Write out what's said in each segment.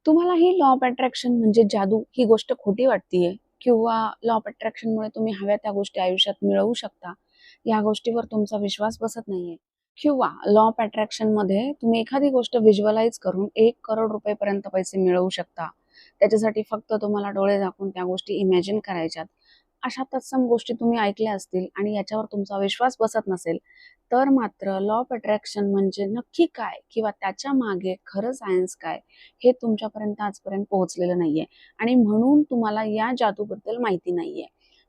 तुम्हाला ही law of attraction म्हणजे जादू ही गोष्ट खोटी वाटतीये किंवा लॉ ऑफ अट्रॅक्शनमुळे तुम्ही हव्या त्या गोष्टी आयुष्यात मिळवू शकता, या गोष्टीवर तुमचा विश्वास बसत नाहीये किंवा लॉ ऑफ अट्रॅक्शन मध्ये तुम्ही एखादी गोष्ट व्हिज्युअलाइज करून 1 करोड रुपयेपर्यंत पैसे मिळवू शकता. त्याच्यासाठी फक्त तुम्हाला डोळे झाकून त्या गोष्टी इमॅजिन करायच्यात. अशा तत्सम गोष्टी तुम्ही ऐकल्या असतील आणि याच्यावर तुमचा विश्वास बसत नसेल, तर मात्र लॉ ऑफ अट्रॅक्शन म्हणजे नक्की काय किंवा त्याच्या मागे खरं सायन्स काय, हे तुमच्यापर्यंत आजपर्यंत पोहोचलेलं नाहीये आणि म्हणून तुम्हाला या जादूबद्दल माहिती नाहीये.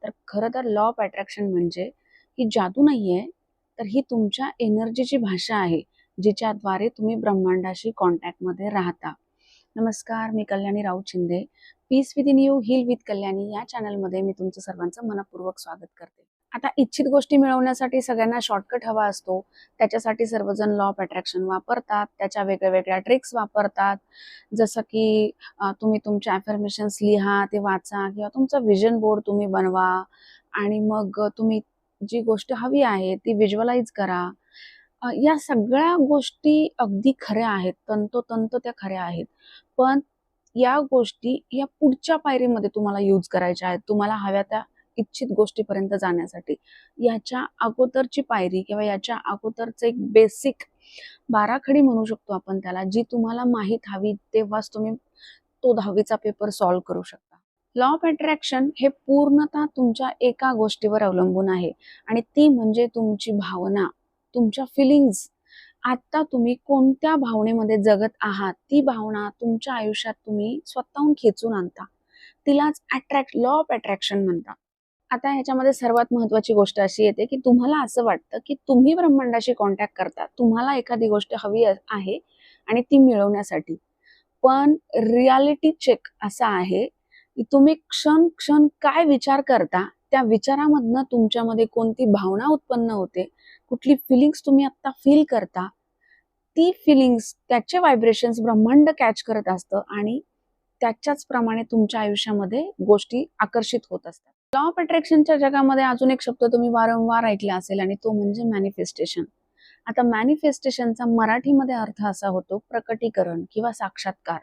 तर खरं तर लॉ ऑफ अट्रॅक्शन म्हणजे ही जादू नाहीये, तर ही तुमच्या एनर्जीची भाषा आहे, जिच्याद्वारे तुम्ही ब्रह्मांडाशी कॉन्टॅक्टमध्ये राहता. नमस्कार, मी Kalyani Raut Shinde. Peace within you, heal with Kalyani या चॅनलमध्ये मी तुमचं सर्वांचं मनपूर्वक स्वागत करते. आता इच्छित गोष्टी मिळवण्यासाठी सगळ्यांना शॉर्टकट हवा असतो. त्याच्यासाठी सर्वजण लॉ ऑफ अट्रॅक्शन वापरतात, त्याच्या वेगळ्या ट्रिक्स वापरतात. जसं की तुम्ही तुमचे अफर्मेशन्स लिहा, ते वाचा किंवा तुमचा विजन बोर्ड तुम्ही बनवा आणि मग तुम्ही जी गोष्ट हवी आहे ती व्हिज्युअलाइज करा. या सगळ्या गोष्टी अगदी खऱ्या आहेत, तंतोतंत त्या खऱ्या आहेत. पण या गोष्टी या पुढच्या पायरीमध्ये तुम्हाला यूज करायच्या आहेत, तुम्हाला हव्या त्या इच्छित गोष्टीपर्यंत जाण्यासाठी. याच्या अगोदरची पायरी किंवा याच्या अगोदरचं एक बेसिक बाराखडी म्हणू शकतो आपण त्याला, जी तुम्हाला माहीत हवी तेव्हाच तुम्ही तो 10वीचा पेपर सॉल्व्ह करू शकता. लॉ ऑफ अट्रॅक्शन हे पूर्णतः तुमच्या एका गोष्टीवर अवलंबून आहे आणि ती म्हणजे तुमची भावना, तुमच्या फिलिंग्स. आता तुम्ही कोणत्या भावनेमध्ये जगत आहात, ती भावना तुमच्या आयुष्यात तुम्ही स्वतःहून खेचून आणता. तिलाच लॉ ऑफ अट्रॅक्शन म्हणतात. आता ह्याच्यामध्ये सर्वात महत्त्वाची गोष्ट अशी येते, की तुम्हाला असं वाटतं, की तुम्ही ब्रह्मांडाशी कॉन्टॅक्ट करता. तुम्हाला एखादी गोष्ट हवी आहे आणि ती मिळवण्यासाठी. पण रियालिटी चेक असा आहे, की तुम्ही क्षण काय विचार करता, त्या विचारामधनं तुमच्यामध्ये कोणती भावना उत्पन्न होते, कुठली फिलिंग्स तुम्ही आता फील करता, ती फिलिंग्स त्याचे व्हायब्रेशन्स ब्रह्मांड कॅच करत असतं आणि त्याच्याच प्रमाणे तुमच्या आयुष्यामध्ये गोष्टी आकर्षित होत असतात. लॉ ऑफ अट्रॅक्शनच्या जगामध्ये अजून एक शब्द तुम्ही वारंवार ऐकला असेल आणि तो म्हणजे मॅनिफेस्टेशन. आता मॅनिफेस्टेशनचा मराठीमध्ये अर्थ असा होतो प्रकटीकरण किंवा साक्षात्कार.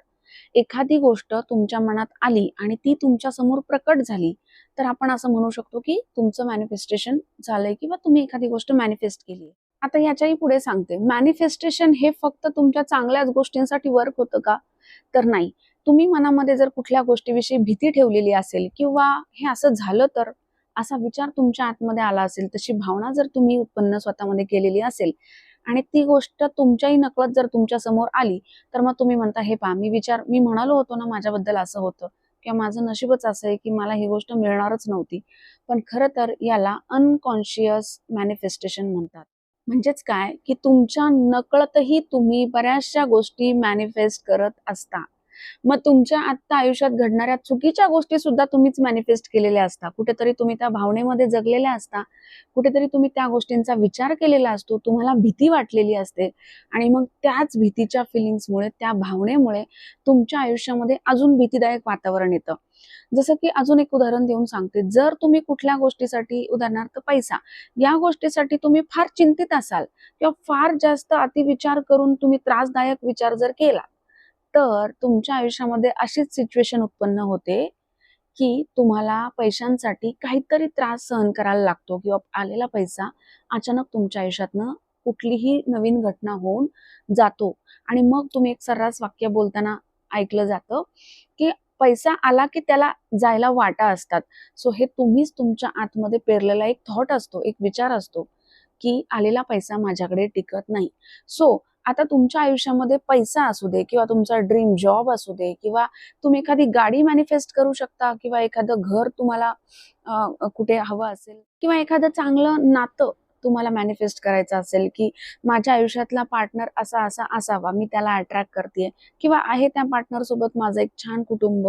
एखादी गोष्ट तुमच्या मनात आली आणि ती तुमच्या समोर प्रकट झाली, तर आपण असं म्हणू शकतो की तुमचं मॅनिफेस्टेशन झालंय किंवा तुम्ही एखादी गोष्ट मॅनिफेस्ट केली. आता याच्याही पुढे सांगते, मॅनिफेस्टेशन हे फक्त तुमच्या चांगल्याच गोष्टींसाठी वर्क होतं का? तर नाही. तुम्ही मनामध्ये जर कुठल्या गोष्टीविषयी भीती ठेवलेली असेल किंवा हे असं झालं तर, असा विचार तुमच्या आतमध्ये आला असेल, तशी भावना जर तुम्ही उत्पन्न स्वतःमध्ये केलेली असेल आणि ती गोष्ट तुमच्याही नकळत जर तुमच्या समोर आली, तर मग तुम्ही म्हणता, हे पहा मी म्हणालो होतो ना माझ्याबद्दल असं होतं किंवा माझं नशीबच असं आहे की मला ही गोष्ट मिळणारच नव्हती. पण खरं तर याला अनकॉन्शियस मॅनिफेस्टेशन म्हणतात. म्हणजेच काय, की तुमच्या नकळतही तुम्ही बऱ्याचशा गोष्टी मॅनिफेस्ट करत असता. मग तुमच्या आत्ता आयुष्यात घडणाऱ्या चुकीच्या गोष्टी सुद्धा तुम्हीच मॅनिफेस्ट केलेल्या असता. कुठेतरी तुम्ही त्या भावनेमध्ये जगलेल्या असता. कुठेतरी तुम्ही त्या गोष्टींचा विचार केलेला असतो. तुम्हाला भीती वाटलेली असते आणि मग त्याच भीतीच्या फिलिंग्समुळे, त्या भावनेमुळे तुमच्या आयुष्यामध्ये अजून भीतीदायक वातावरण येतं. जसं की अजून एक उदाहरण देऊन सांगते. जर तुम्ही कुठल्या गोष्टीसाठी, उदाहरणार्थ पैसा, या गोष्टीसाठी तुम्ही फार चिंतित असाल किंवा फार जास्त अतिविचार करून तुम्ही त्रासदायक विचार जर केला, तर तुमच्या आयुष्यामध्ये अशीच सिच्युएशन उत्पन्न होते, की तुम्हाला पैशांसाठी काहीतरी त्रास सहन करायला लागतो किंवा आलेला पैसा अचानक तुमच्या आयुष्यातनं कुठलीही नवीन घटना होऊन जातो आणि मग तुम्ही एक सर्रास वाक्य बोलताना ऐकलं जातं, की पैसा आला की त्याला जायला वाटा असतात. सो हे तुम्हीच तुमच्या आतमध्ये पेरलेला एक थॉट असतो, एक विचार असतो, की आलेला पैसा माझ्याकडे टिकत नाही. सो आता तुमच्या आयुष्यामध्ये पैसा असू दे किंवा तुमचा ड्रीम जॉब असू दे किंवा तुम्ही एखादी गाडी मॅनिफेस्ट करू शकता किंवा एखादं घर तुम्हाला कुठे हवं असेल किंवा एखादं चांगलं नातं तुम्हाला मॅनिफेस्ट करायचं असेल, की माझ्या आयुष्यातला पार्टनर असा असा असावा, मी त्याला अट्रॅक्ट करते किंवा आहे त्या पार्टनर सोबत माझं एक छान कुटुंब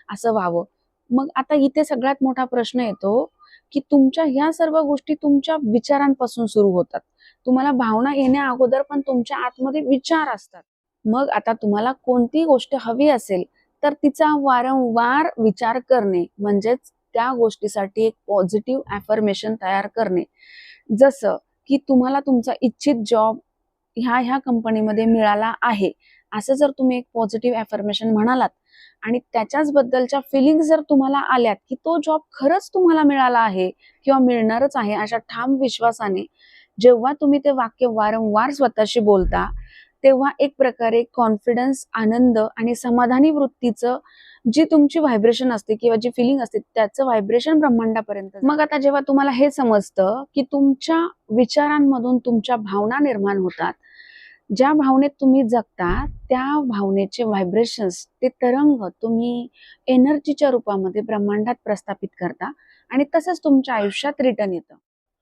असं व्हावं. मग आता इथे सगळ्यात मोठा प्रश्न येतो, की तुमच्या ह्या सर्व गोष्टी तुमच्या विचारांपासून सुरू होतात. तुम्हाला भावना येण्या अगोदर पण तुमच्या आतमध्ये विचार असतात. मग आता तुम्हाला कोणती गोष्ट हवी असेल, तर तिचा वारंवार विचार करणे म्हणजेच त्या गोष्टीसाठी एक पॉझिटिव्ह अफर्मेशन तयार करणे. जसं की तुम्हाला तुमचा इच्छित जॉब ह्या कंपनीमध्ये मिळाला आहे, असं जर तुम्ही एक पॉझिटिव्ह अफर्मेशन म्हणालात आणि त्याच्याच बद्दलच्या फिलिंग्स जर तुम्हाला आल्यात की तो जॉब खरंच तुम्हाला मिळाला आहे किंवा मिळणारच आहे, अशा ठाम विश्वासाने जेव्हा तुम्ही ते वाक्य वारंवार स्वतःशी बोलता, तेव्हा एक प्रकारे कॉन्फिडन्स, आनंद आणि समाधानी वृत्तीचं जी तुमची व्हायब्रेशन असते किंवा जी फिलिंग असते त्याचं व्हायब्रेशन ब्रह्मांडापर्यंत मग आता जेव्हा तुम्हाला हे समजतं की तुमच्या विचारांमधून तुमच्या भावना निर्माण होतात, ज्या भावनेत तुम्ही जगता त्या भावनेचे व्हायब्रेशन्स, ते तरंग तुम्ही एनर्जीच्या रूपामध्ये ब्रह्मांडात प्रस्थापित करता आणि तसंच तुमच्या आयुष्यात रिटर्न येतं.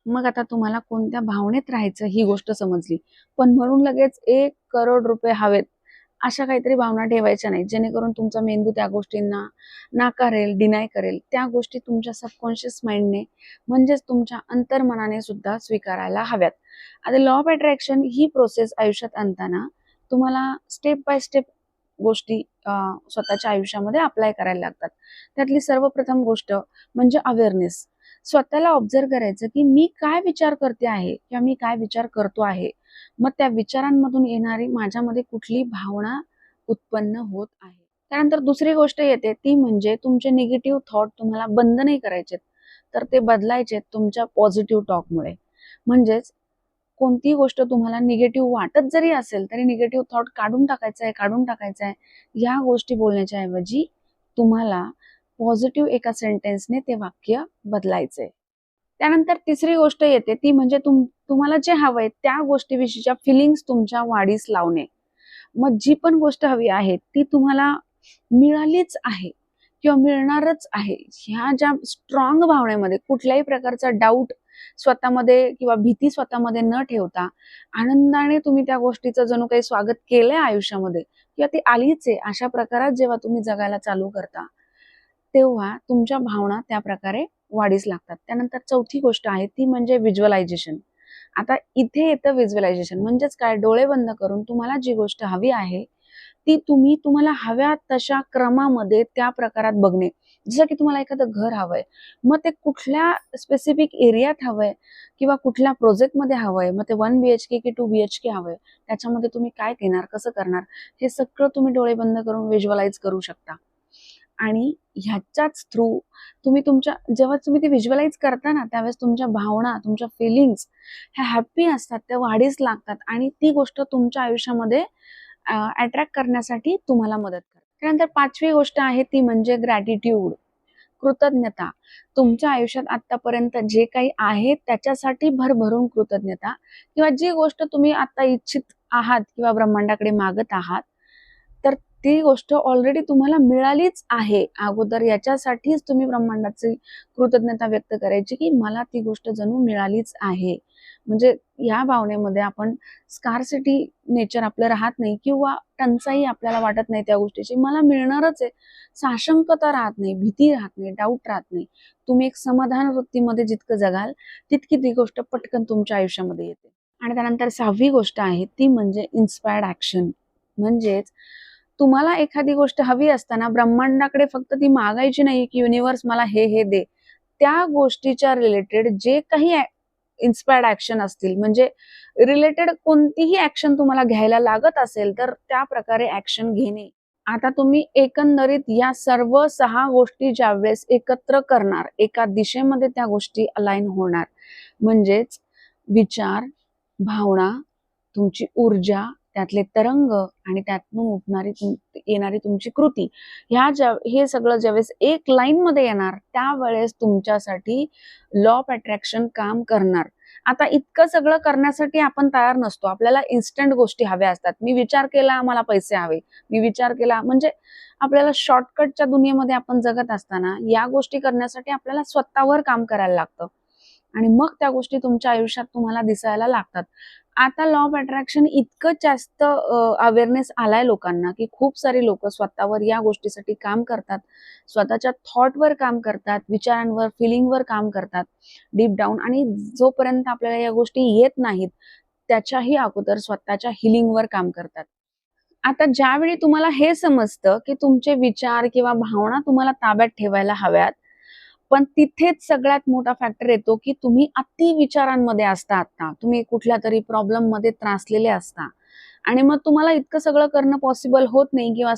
मग आता तुम्हाला कोणत्या भावनेत राहायचं ही गोष्ट समजली, पण म्हणून लगेच 1 करोड रुपये हवेत अशा काहीतरी भावना ठेवायच्या नाहीत, जेणेकरून तुमचा मेंदू त्या गोष्टींना नाकारेल, डिनाय करेल. त्या गोष्टी तुमच्या सबकॉन्शियस माइंडने म्हणजेच तुमच्या अंतर्मनाने सुद्धा स्वीकारायला हव्यात. आता law of attraction he process आयुष्यात आणताना तुम्हाला स्टेप बाय स्टेप गोष्टी स्वतःच्या आयुष्यामध्ये अप्लाय करायला लागतात. त्यातली सर्वप्रथम गोष्ट म्हणजे अवेअरनेस. स्वतःला ऑब्झर्व करायचं की मी काय विचार करते आहे किंवा मी काय विचार करतो आहे, मग त्या विचारांमधून येणारी माझ्यामध्ये कुठली भावना उत्पन्न होत आहे. त्यानंतर दुसरी गोष्ट येते ती म्हणजे तुमचे निगेटिव्ह थॉट तुम्हाला बंद नाही करायचेत, तर ते बदलायचे तुमच्या पॉझिटिव्ह टॉकमुळे. म्हणजेच कोणतीही गोष्ट तुम्हाला निगेटिव्ह वाटत जरी असेल तरी निगेटिव्ह थॉट काढून टाकायचा आहे. या गोष्टी बोलण्याच्या ऐवजी तुम्हाला पॉझिटिव्ह एका सेंटेन्सने ते वाक्य बदलायचंय. त्यानंतर तिसरी गोष्ट येते ती म्हणजे तुम्हाला जे हवंय त्या गोष्टीविषयीच्या फिलिंग्स तुमच्या वाढीस लावणे. मग जी पण गोष्ट हवी आहे ती तुम्हाला मिळालीच आहे किंवा मिळणारच आहे, ह्या ज्या स्ट्रॉंग भावनेमध्ये कुठल्याही प्रकारचा डाऊट स्वतःमध्ये किंवा भीती स्वतःमध्ये न ठेवता आनंदाने तुम्ही त्या गोष्टीचं जणू काही स्वागत केलंय आयुष्यामध्ये किंवा ती आलीच आहे, अशा प्रकारात जेव्हा तुम्ही जगायला चालू करता तेव्हा तुमच्या भावना त्या प्रकारे वाढीस लागतात. त्यानंतर चौथी गोष्ट आहे ती म्हणजे व्हिज्युअलायझेशन. आता इथे येतं व्हिज्युअलायझेशन म्हणजेच काय, डोळे बंद करून तुम्हाला जी गोष्ट हवी आहे ती तुम्हाला हव्या तशा क्रमामध्ये त्या प्रकारात बघणे. जसं की तुम्हाला एखादं घर हवंय, मग ते कुठल्या स्पेसिफिक एरियात हवंय किंवा कुठल्या प्रोजेक्टमध्ये हवंय, मग ते 1 BHK की 2 BHK हवंय, त्याच्यामध्ये तुम्ही काय घेणार, कसं करणार, हे सगळं तुम्ही डोळे बंद करून व्हिज्युअलाइज करू शकता. आणि ह्याच्याच थ्रू जेव्हा तुम्ही ते व्हिज्युअलाइज करता ना, त्यावेळेस तुमच्या भावना, तुमच्या फिलिंग्स ह्या हॅपी असतात, त्या वाढीस लागतात आणि ती गोष्ट तुमच्या आयुष्यामध्ये अट्रॅक्ट करण्यासाठी तुम्हाला मदत करते. त्यानंतर पाचवी गोष्ट आहे ती म्हणजे ग्रॅटिट्यूड, कृतज्ञता. तुमच्या आयुष्यात आतापर्यंत जे काही आहे त्याच्यासाठी भरभरून कृतज्ञता किंवा जी गोष्ट तुम्ही आता इच्छित आहात किंवा ब्रह्मांडाकडे मागत आहात, तर ती गोष्ट ऑलरेडी तुम्हाला मिळालीच आहे अगोदर. याच्यासाठीच तुम्ही ब्रह्मांडाची कृतज्ञता व्यक्त करायची की मला ती गोष्ट जणू मिळालीच आहे. म्हणजे या भावनेमध्ये आपण स्कार्सिटी नेचर आपलं राहत नाही किंवा टंचाई आपल्याला वाटत नाही त्या गोष्टीची, मला मिळणारच आहे, साशंकता राहत नाही, भीती राहत नाही, डाऊट राहत नाही. तुम्ही एक समाधान वृत्तीमध्ये जितकं जगाल तितकी ती गोष्ट पटकन तुमच्या आयुष्यामध्ये येते. आणि त्यानंतर सहावी गोष्ट आहे ती म्हणजे इन्स्पायर्ड ऍक्शन. म्हणजेच तुम्हाला एखादी गोष्ट हवी असताना ब्रह्मांडाकडे फक्त ती मागायची नाही की युनिव्हर्स मला हे हे दे. त्या गोष्टीच्या रिलेटेड जे काही इन्स्पायर्ड ऍक्शन असतील, म्हणजे रिलेटेड कोणतीही ऍक्शन तुम्हाला घ्यायला लागत असेल तर त्या प्रकारे ऍक्शन घेणे. आता तुम्ही एकंदरीत या सर्व 6 गोष्टी ज्यावेळेस एकत्र करणार, एका दिशेमध्ये त्या गोष्टी अलाइन होणार, म्हणजेच विचार, भावना, तुमची ऊर्जा, त्यातले तरंग आणि त्यातून उठणारी येणारी तुमची कृती, हे सगळं ज्यावेळेस एक लाईन मध्ये येणार त्यावेळेस तुमच्यासाठी लॉ ऑफ अट्रॅक्शन काम करणार. आता इतकं सगळं करण्यासाठी आपण तयार नसतो, आपल्याला इन्स्टंट गोष्टी हव्या असतात. मी विचार केला मला पैसे हवे, मी विचार केला म्हणजे आपल्याला शॉर्टकटच्या दुनियेमध्ये आपण जगत असताना या गोष्टी करण्यासाठी आपल्याला स्वतःवर काम करायला लागतं आणि मग त्या गोष्टी तुमच्या आयुष्यात तुम्हाला दिसायला लागतात. आता लॉ ऑफ अट्रॅक्शन इतकं जास्त अवेअरनेस आलाय लोकांना की खूप सारी लोक स्वतःवर या गोष्टीसाठी काम करतात, स्वतःच्या थॉटवर काम करतात, विचारांवर, फिलिंगवर काम करतात डीप डाऊन, आणि जोपर्यंत आपल्याला या गोष्टी येत नाहीत त्याच्याही अगोदर स्वतःच्या हिलिंगवर काम करतात. आता ज्यावेळी तुम्हाला हे समजतं की तुमचे विचार किंवा भावना तुम्हाला ताब्यात ठेवायला हव्यात, पण तिथेच सगळ्यात मोठा फॅक्टर येतो की तुम्ही अति विचारांमध्ये असता. आता तुम्ही कुठल्या तरी प्रॉब्लेम मध्ये त्रासलेले असता आणि मग तुम्हाला इतकं सगळं करणं पॉसिबल होत नाही किंवा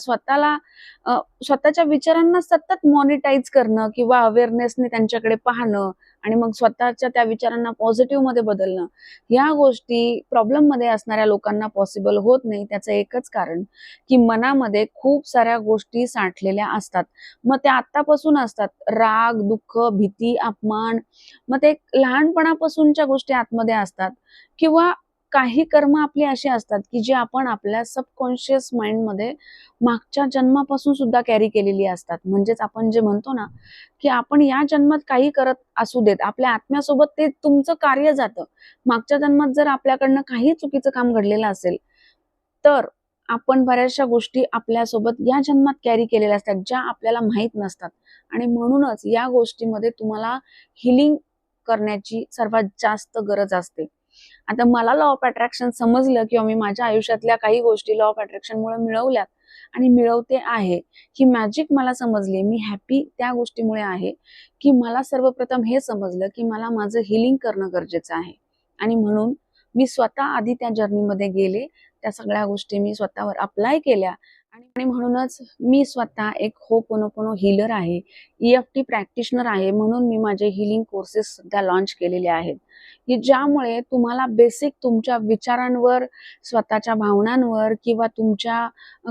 स्वतःच्या विचारांना सतत मॉनिटाईज करणं किंवा अवेअरनेसने त्यांच्याकडे पाहणं आणि मग स्वतःच्या त्या विचारांना पॉझिटिव्हमध्ये बदलणं, या गोष्टी प्रॉब्लेममध्ये असणाऱ्या लोकांना पॉसिबल होत नाही. त्याचं एकच कारण, की मनामध्ये खूप साऱ्या गोष्टी साठलेल्या असतात. मग त्या आत्तापासून असतात. राग, दुःख, भीती, अपमान, मग ते लहानपणापासूनच्या गोष्टी आतमध्ये असतात किंवा काही कर्म आपली अशी असतात, की जे आपण आपल्या सबकॉन्शियस माइंडमध्ये मागच्या जन्मापासून सुद्धा कॅरी केलेली असतात. म्हणजेच आपण जे म्हणतो ना, की आपण या जन्मात काही करत असू देत, आपल्या आत्म्यासोबत ते तुमचं कार्य जातं. मागच्या जन्मात जर आपल्याकडनं काही चुकीचं काम घडलेलं असेल, तर आपण बऱ्याचशा गोष्टी आपल्यासोबत या जन्मात कॅरी केलेल्या असतात, ज्या आपल्याला माहीत नसतात आणि म्हणूनच या गोष्टीमध्ये तुम्हाला हीलिंग करण्याची सर्वात जास्त गरज असते. आता मला लॉ ऑफ अट्रॅक्शन समजलं किंवा मी माझ्या आयुष्यातल्या काही गोष्टी लॉ ऑफ अट्रॅक्शनमुळे मिळवल्यात आणि मिळवते आहे. ही मॅजिक मला समजली. मी हॅपी त्या गोष्टीमुळे आहे, की मला सर्वप्रथम हे समजलं, की मला माझं हीलिंग करणं गरजेचं आहे आणि म्हणून मी स्वतः आधी त्या जर्नीमध्ये गेले. त्या सगळ्या गोष्टी मी स्वतःवर अप्लाय केल्या आणि म्हणूनच मी स्वतः एक होपोनोपोनो हीलर आहे. EFT प्रॅक्टिशनर आहे. म्हणून मी माझे हीलिंग कोर्सेस सध्या लॉन्च केलेले आहेत, की ज्यामुळे तुम्हाला बेसिक तुमच्या विचारांवर, स्वतःच्या भावनांवर किंवा तुमच्या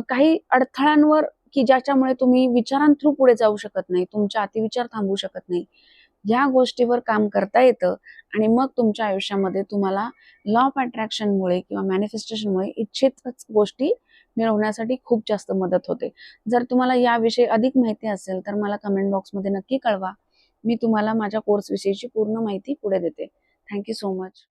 काही अडथळ्यांवर, की ज्याच्यामुळे तुम्ही विचारांथ्रू पुढे जाऊ शकत नाही, तुमच्या अतिविचार थांबवू शकत नाही, या गोष्टीवर काम करता येतं आणि मग तुमच्या आयुष्यामध्ये तुम्हाला लॉ ऑफ अट्रॅक्शनमुळे किंवा मॅनिफेस्टेशनमुळे इच्छितच गोष्टी मिळवण्यासाठी खूप जास्त मदत होते. जर तुम्हाला याविषयी अधिक माहिती असेल तर मला कमेंट बॉक्समध्ये नक्की कळवा. मी तुम्हाला माझ्या कोर्सविषयीची पूर्ण माहिती पुढे देते. Thank you so much.